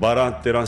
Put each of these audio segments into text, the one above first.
12-13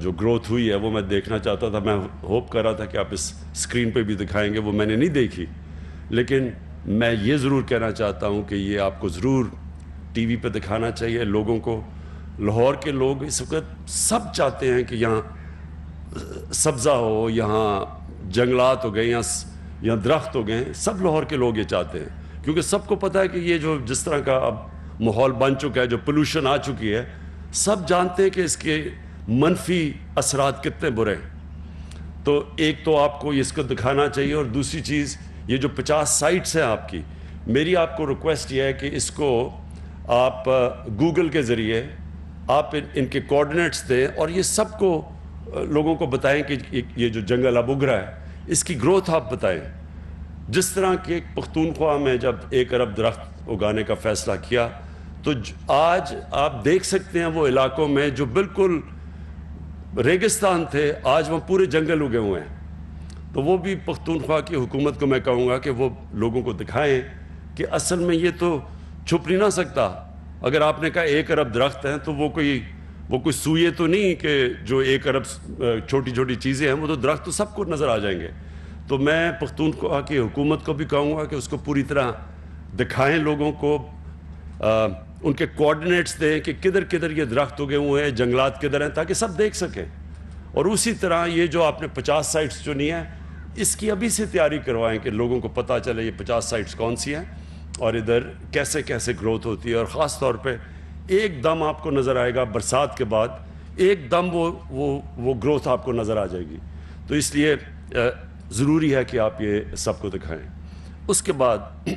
جو گروتھ ہوئی ہے وہ میں دیکھنا چاہتا تھا. میں ہوپ کر رہا تھا کہ آپ اس اسکرین پہ بھی دکھائیں گے, وہ میں نے نہیں دیکھی. لیکن میں یہ ضرور کہنا چاہتا ہوں کہ یہ آپ کو ضرور ٹی وی پہ دکھانا چاہیے لوگوں کو. لاہور کے لوگ اس وقت سب چاہتے ہیں کہ یہاں سبزہ ہو, یہاں جنگلات ہو گئے, یہاں درخت ہو گئے. سب لاہور کے لوگ یہ چاہتے ہیں, کیونکہ سب کو پتہ ہے کہ یہ جو جس طرح کا اب ماحول بن چکا ہے, جو پولوشن آ چکی ہے, سب جانتے ہیں کہ اس کے منفی اثرات کتنے برے ہیں. تو ایک تو آپ کو اس کو دکھانا چاہیے, اور دوسری چیز یہ جو 50 سائٹس ہیں آپ کی, میری آپ کو ریکویسٹ یہ ہے کہ اس کو آپ گوگل کے ذریعے آپ ان کے کوآرڈینیٹس دیں, اور یہ سب کو لوگوں کو بتائیں کہ یہ جو جنگل اب اگ رہا ہے اس کی گروتھ آپ بتائیں. جس طرح کہ پختونخوا میں جب 1 ارب درخت اگانے کا فیصلہ کیا, تو آج آپ دیکھ سکتے ہیں وہ علاقوں میں جو بالکل ریگستان تھے, آج وہاں پورے جنگل اگے ہوئے ہیں. تو وہ بھی پختونخوا کی حکومت کو میں کہوں گا کہ وہ لوگوں کو دکھائیں کہ اصل میں یہ تو چھپ نہیں نہ سکتا. اگر آپ نے کہا 1 ارب درخت ہیں, تو وہ کوئی سوئے تو نہیں کہ جو 1 ارب چھوٹی چھوٹی چیزیں ہیں, وہ تو درخت تو سب کو نظر آ جائیں گے. تو میں پختونخوا کی حکومت کو بھی کہوں گا کہ اس کو پوری طرح دکھائیں لوگوں کو, ان کے کوآرڈینیٹس دیں کہ کدھر کدھر یہ درخت اگے ہوئے ہیں, جنگلات کدھر ہیں, تاکہ سب دیکھ سکیں. اور اسی طرح یہ جو آپ نے 50 سائٹس چنی ہیں, اس کی ابھی سے تیاری کروائیں کہ لوگوں کو پتہ چلے یہ 50 سائٹس کون سی ہیں اور ادھر کیسے کیسے گروتھ ہوتی ہے. اور خاص طور پہ ایک دم آپ کو نظر آئے گا برسات کے بعد, ایک دم وہ گروتھ آپ کو نظر آ جائے گی. تو اس لیے ضروری ہے کہ آپ یہ سب کو دکھائیں. اس کے بعد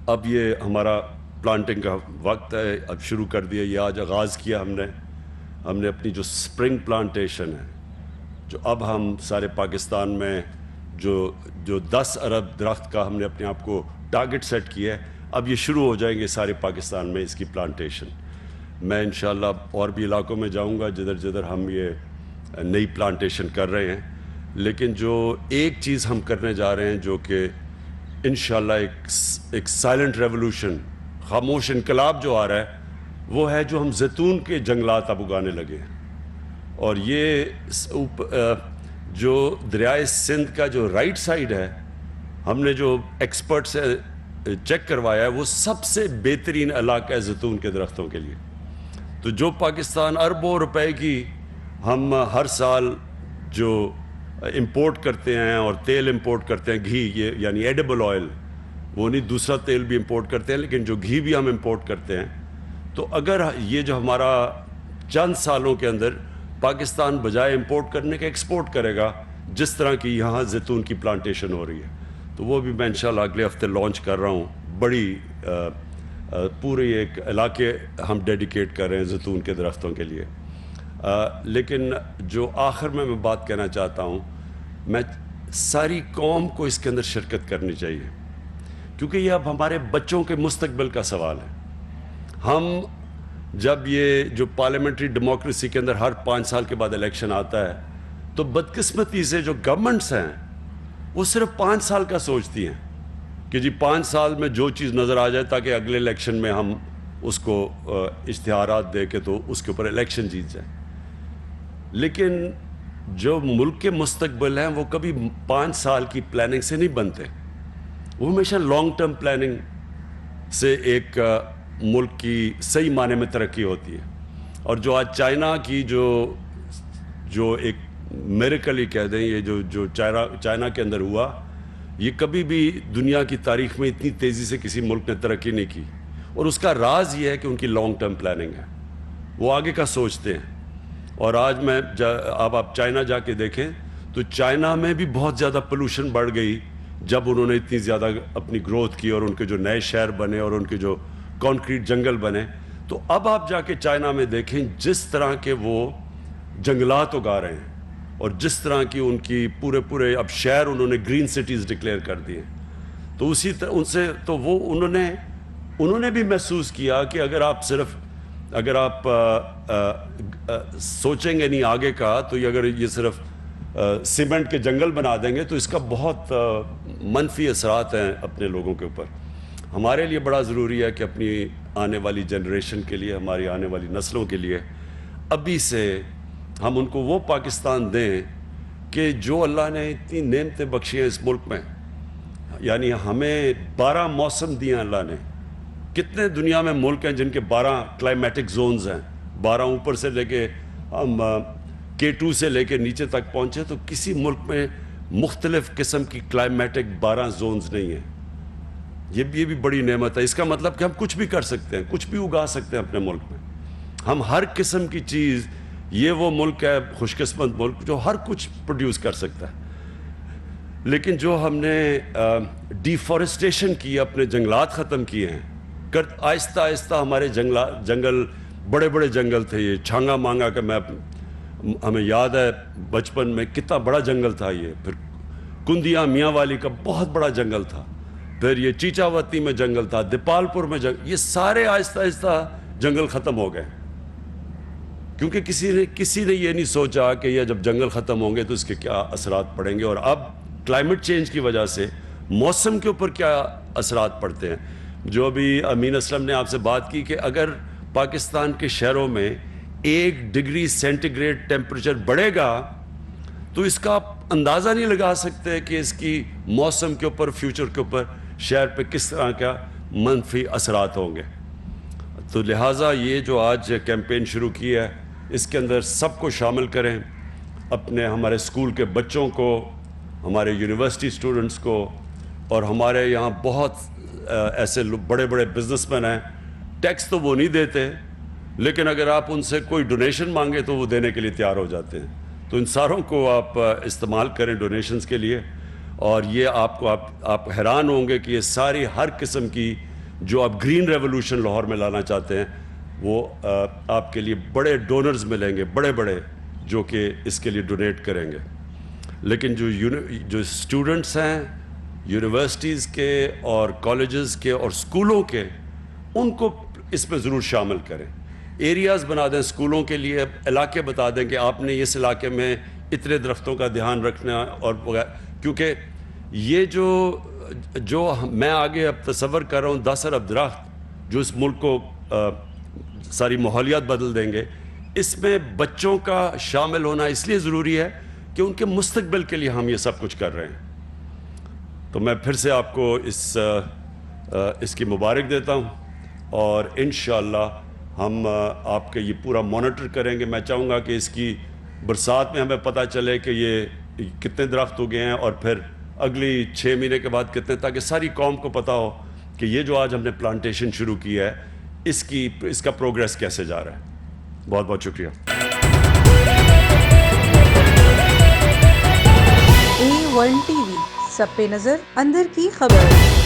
اب یہ ہمارا پلانٹنگ کا وقت ہے, اب شروع کر دیا, یہ آج آغاز کیا ہم نے اپنی جو سپرنگ پلانٹیشن ہے, جو اب ہم سارے پاکستان میں جو 10 ارب درخت کا ہم نے اپنے آپ کو ٹارگٹ سیٹ کیا ہے, اب یہ شروع ہو جائیں گے سارے پاکستان میں اس کی پلانٹیشن. میں انشاءاللہ اور بھی علاقوں میں جاؤں گا جدھر جدھر ہم یہ نئی پلانٹیشن کر رہے ہیں. لیکن جو ایک چیز ہم کرنے جا رہے ہیں, جو کہ انشاءاللہ ایک سائلنٹ ریولوشن, خاموش انقلاب جو آ رہا ہے, وہ ہے جو ہم زیتون کے جنگلات اب اگانے لگے ہیں. اور یہ جو دریائے سندھ کا جو رائٹ سائڈ ہے, ہم نے جو ایکسپرٹ سے چیک کروایا ہے, وہ سب سے بہترین علاقہ ہے زیتون کے درختوں کے لیے. تو جو پاکستان اربوں روپے کی ہم ہر سال جو امپورٹ کرتے ہیں, اور تیل امپورٹ کرتے ہیں, گھی, یہ یعنی ایڈیبل آئل, وہ نہیں دوسرا تیل بھی امپورٹ کرتے ہیں, لیکن جو گھی بھی ہم امپورٹ کرتے ہیں, تو اگر یہ جو ہمارا چند سالوں کے اندر پاکستان بجائے امپورٹ کرنے کے ایکسپورٹ کرے گا, جس طرح کی یہاں زیتون کی پلانٹیشن ہو رہی ہے, تو وہ بھی میں انشاءاللہ اگلے ہفتے لانچ کر رہا ہوں. بڑی پورے ایک علاقے ہم ڈیڈیکیٹ کر رہے ہیں زیتون کے درختوں کے لیے. لیکن جو آخر میں بات کہنا چاہتا ہوں, میں ساری قوم کو اس کے اندر شرکت کرنی چاہیے, کیونکہ یہ اب ہمارے بچوں کے مستقبل کا سوال ہے. ہم جب یہ جو پارلیمنٹری ڈیموکریسی کے اندر ہر 5 سال کے بعد الیکشن آتا ہے, تو بدقسمتی سے جو گورنمنٹس ہیں وہ صرف 5 سال کا سوچتی ہیں کہ جی 5 سال میں جو چیز نظر آ جائے, تاکہ اگلے الیکشن میں ہم اس کو اشتہارات دے کے تو اس کے اوپر الیکشن جیت جائیں. لیکن جو ملک کے مستقبل ہیں وہ کبھی 5 سال کی پلاننگ سے نہیں بنتے, وہ ہمیشہ لانگ ٹرم پلاننگ سے ایک ملک کی صحیح معنی میں ترقی ہوتی ہے. اور جو آج چائنا کی جو ایک میریکل ہی کہہ دیں, یہ جو چائنا کے اندر ہوا, یہ کبھی بھی دنیا کی تاریخ میں اتنی تیزی سے کسی ملک نے ترقی نہیں کی. اور اس کا راز یہ ہے کہ ان کی لانگ ٹرم پلاننگ ہے, وہ آگے کا سوچتے ہیں. اور آج میں اب آپ چائنا جا کے دیکھیں تو چائنا میں بھی بہت زیادہ پولوشن بڑھ گئی جب انہوں نے اتنی زیادہ اپنی گروتھ کی, اور ان کے جو نئے شہر بنے اور ان کے جو کانکریٹ جنگل بنے. تو اب آپ جا کے چائنا میں دیکھیں جس طرح کے وہ جنگلات اگا رہے ہیں, اور جس طرح کی ان کی پورے اب شہر انہوں نے گرین سٹیز ڈکلیئر کر دیے. تو اسی طرح ان سے تو وہ انہوں نے بھی محسوس کیا کہ اگر آپ سوچیں گے نہیں آگے کا, تو اگر یہ صرف سیمنٹ کے جنگل بنا دیں گے تو اس کا بہت منفی اثرات ہیں اپنے لوگوں کے اوپر. ہمارے لیے بڑا ضروری ہے کہ اپنی آنے والی جنریشن کے لیے, ہماری آنے والی نسلوں کے لیے ابھی سے ہم ان کو وہ پاکستان دیں کہ جو اللہ نے اتنی نعمتیں بخشی ہیں اس ملک میں. یعنی ہمیں 12 موسم دیے ہیں اللہ نے. کتنے دنیا میں ملک ہیں جن کے 12 کلائمیٹک زونز ہیں, 12 اوپر سے لے کے ہم K2 سے لے کے نیچے تک پہنچے, تو کسی ملک میں مختلف قسم کی کلائمیٹک 12 زونز نہیں ہیں. یہ بھی بڑی نعمت ہے. اس کا مطلب کہ ہم کچھ بھی کر سکتے ہیں, کچھ بھی اگا سکتے ہیں اپنے ملک میں. ہم ہر قسم کی چیز, یہ وہ ملک ہے خوش قسمت ملک جو ہر کچھ پروڈیوس کر سکتا ہے. لیکن جو ہم نے ڈیفارسٹیشن کی, اپنے جنگلات ختم کیے ہیں, آہستہ آہستہ ہمارے جنگل بڑے بڑے جنگل تھے. یہ چھانگا مانگا کا ہمیں یاد ہے بچپن میں کتنا بڑا جنگل تھا یہ. پھر کندیا میاں والی کا بہت بڑا جنگل تھا. پھر یہ چیچاوتی میں جنگل تھا, دیپال پور میں یہ سارے آہستہ آہستہ جنگل ختم ہو گئے. کیونکہ کسی نے یہ نہیں سوچا کہ یہ جب جنگل ختم ہوں گے تو اس کے کیا اثرات پڑیں گے, اور اب کلائمیٹ چینج کی وجہ سے موسم کے اوپر کیا اثرات پڑتے ہیں. جو ابھی امین اسلم نے آپ سے بات کی کہ اگر پاکستان کے شہروں میں 1 ڈگری سینٹی گریڈ ٹیمپریچر بڑھے گا تو اس کا آپ اندازہ نہیں لگا سکتے کہ اس کی موسم کے اوپر, فیوچر کے اوپر, شہر پہ کس طرح کا منفی اثرات ہوں گے. تو لہٰذا یہ جو آج کیمپین شروع کی ہے اس کے اندر سب کو شامل کریں, اپنے ہمارے اسکول کے بچوں کو, ہمارے یونیورسٹی اسٹوڈنٹس کو, اور ہمارے یہاں بہت ایسے بڑے بڑے بزنس مین ہیں. ٹیکس تو وہ نہیں دیتے, لیکن اگر آپ ان سے کوئی ڈونیشن مانگے تو وہ دینے کے لیے تیار ہو جاتے ہیں. تو ان ساروں کو آپ استعمال کریں ڈونیشنز کے لیے. اور یہ آپ حیران ہوں گے کہ یہ ساری ہر قسم کی جو آپ گرین ریولوشن لاہور میں لانا چاہتے ہیں وہ آپ کے لیے بڑے ڈونرز ملیں گے, بڑے بڑے, جو کہ اس کے لیے ڈونیٹ کریں گے. لیکن جو اسٹوڈنٹس ہیں یونیورسٹیز کے اور کالجز کے اور اسکولوں کے, ان کو اس میں ضرور شامل کریں. ایریاز بنا دیں اسکولوں کے لیے, علاقے بتا دیں کہ آپ نے اس علاقے میں اتنے درختوں کا دھیان رکھنا. اور کیونکہ یہ جو میں آگے اب تصور کر رہا ہوں 10 ارب درخت جو اس ملک کو ساری ماحولیات بدل دیں گے, اس میں بچوں کا شامل ہونا اس لیے ضروری ہے کہ ان کے مستقبل کے لیے ہم یہ سب کچھ کر رہے ہیں. تو میں پھر سے آپ کو اس کی مبارک دیتا ہوں, اور انشاءاللہ ہم آپ کے یہ پورا مانیٹر کریں گے. میں چاہوں گا کہ اس کی برسات میں ہمیں پتہ چلے کہ یہ کتنے درخت ہو گئے ہیں, اور پھر اگلی 6 مہینے کے بعد کتنے, تاکہ ساری قوم کو پتہ ہو کہ یہ جو آج ہم نے پلانٹیشن شروع کی ہے اس کا پروگریس کیسے جا رہا ہے. بہت بہت شکریہ. A1 TV, سب پہ نظر, اندر کی خبر.